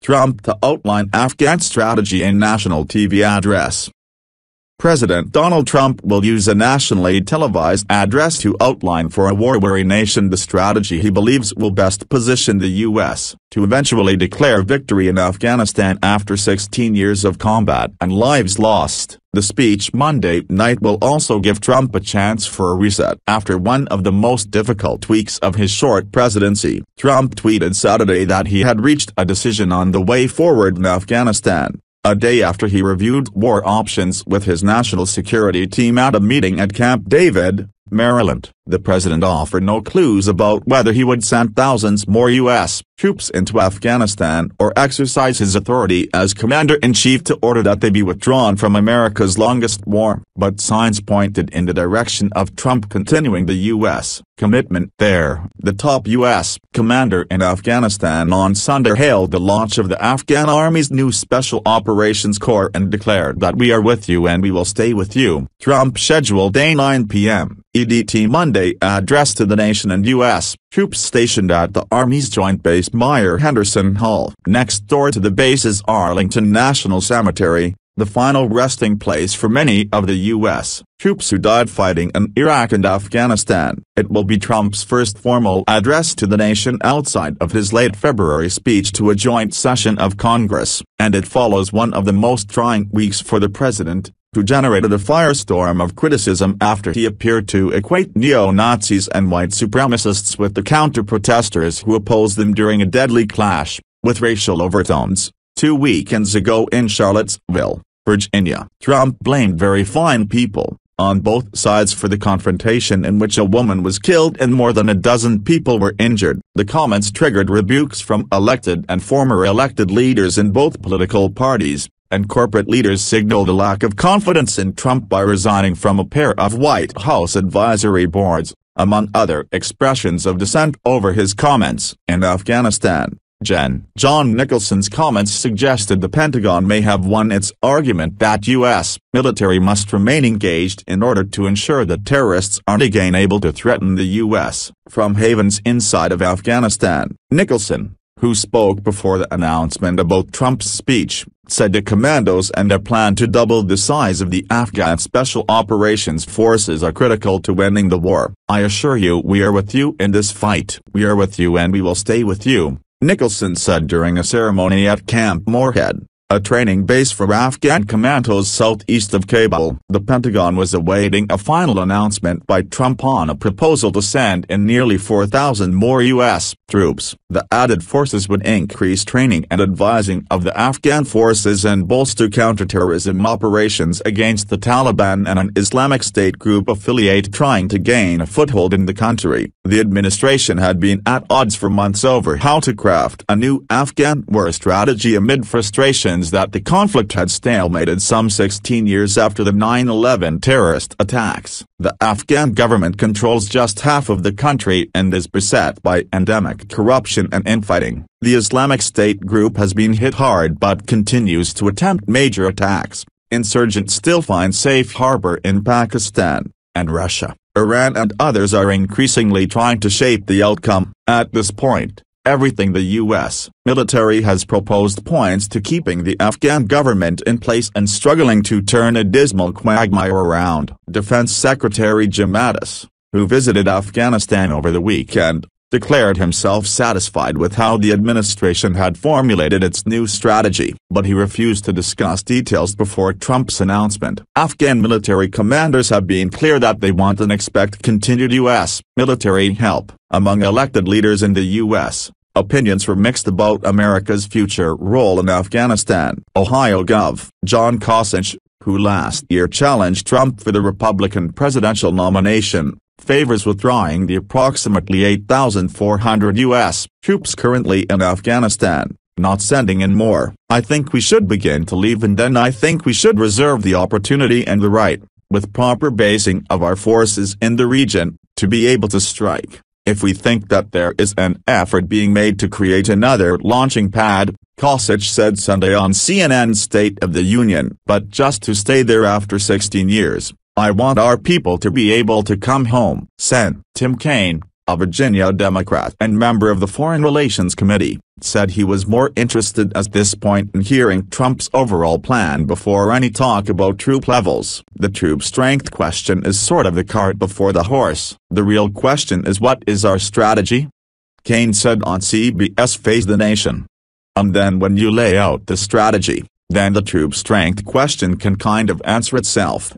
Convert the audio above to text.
Trump to outline Afghan strategy in national TV address. President Donald Trump will use a nationally televised address to outline for a war-weary nation the strategy he believes will best position the U.S. to eventually declare victory in Afghanistan after 16 years of combat and lives lost. The speech Monday night will also give Trump a chance for a reset after one of the most difficult weeks of his short presidency. Trump tweeted Saturday that he had reached a decision on the way forward in Afghanistan, a day after he reviewed war options with his national security team at a meeting at Camp David, Maryland. The president offered no clues about whether he would send thousands more U.S. troops into Afghanistan or exercise his authority as commander-in-chief to order that they be withdrawn from America's longest war, but signs pointed in the direction of Trump continuing the U.S. commitment there. The top U.S. commander in Afghanistan on Sunday hailed the launch of the Afghan Army's new Special Operations Corps and declared that "We are with you and we will stay with you." Trump scheduled a 9 p.m. EDT Monday address to the nation and U.S. troops stationed at the Army's Joint Base Myer-Henderson Hall. Next door to the base's Arlington National Cemetery, the final resting place for many of the U.S. troops who died fighting in Iraq and Afghanistan. It will be Trump's first formal address to the nation outside of his late February speech to a joint session of Congress, and it follows one of the most trying weeks for the president, who generated a firestorm of criticism after he appeared to equate neo-Nazis and white supremacists with the counter-protesters who opposed them during a deadly clash, with racial overtones, 2 weekends ago in Charlottesville, Virginia. Trump blamed very fine people, on both sides for the confrontation in which a woman was killed and more than a dozen people were injured. The comments triggered rebukes from elected and former elected leaders in both political parties, and corporate leaders signaled a lack of confidence in Trump by resigning from a pair of White House advisory boards, among other expressions of dissent over his comments. In Afghanistan, John Nicholson's comments suggested the Pentagon may have won its argument that U.S. military must remain engaged in order to ensure that terrorists aren't again able to threaten the U.S. from havens inside of Afghanistan. Nicholson, who spoke before the announcement about Trump's speech, said the commandos and their plan to double the size of the Afghan Special Operations Forces are critical to winning the war. "I assure you we are with you in this fight. We are with you and we will stay with you," Nicholson said during a ceremony at Camp Moorhead, a training base for Afghan commandos southeast of Kabul. The Pentagon was awaiting a final announcement by Trump on a proposal to send in nearly 4,000 more U.S. troops. The added forces would increase training and advising of the Afghan forces and bolster counterterrorism operations against the Taliban and an Islamic State group affiliate trying to gain a foothold in the country. The administration had been at odds for months over how to craft a new Afghan war strategy amid frustrations that the conflict had stalemated some 16 years after the 9/11 terrorist attacks. The Afghan government controls just half of the country and is beset by endemic corruption and infighting. The Islamic State group has been hit hard but continues to attempt major attacks. Insurgents still find safe harbor in Pakistan, and Russia, Iran and others are increasingly trying to shape the outcome. At this point, everything the U.S. military has proposed points to keeping the Afghan government in place and struggling to turn a dismal quagmire around. Defense Secretary Jim Mattis, who visited Afghanistan over the weekend, declared himself satisfied with how the administration had formulated its new strategy, but he refused to discuss details before Trump's announcement. Afghan military commanders have been clear that they want and expect continued U.S. military help. Among elected leaders in the U.S., opinions were mixed about America's future role in Afghanistan. Ohio Gov. John Kasich, who last year challenged Trump for the Republican presidential nomination, favors withdrawing the approximately 8,400 U.S. troops currently in Afghanistan, not sending in more. "I think we should begin to leave and then I think we should reserve the opportunity and the right, with proper basing of our forces in the region, to be able to strike, if we think that there is an effort being made to create another launching pad," Kasich said Sunday on CNN's State of the Union. "But just to stay there after 16 years. I want our people to be able to come home." Sen. Tim Kaine, a Virginia Democrat and member of the Foreign Relations Committee, said he was more interested at this point in hearing Trump's overall plan before any talk about troop levels. The troop strength question is sort of the cart before the horse. The real question is, what is our strategy? Kaine said on CBS Face the Nation. And then when you lay out the strategy, then the troop strength question can kind of answer itself.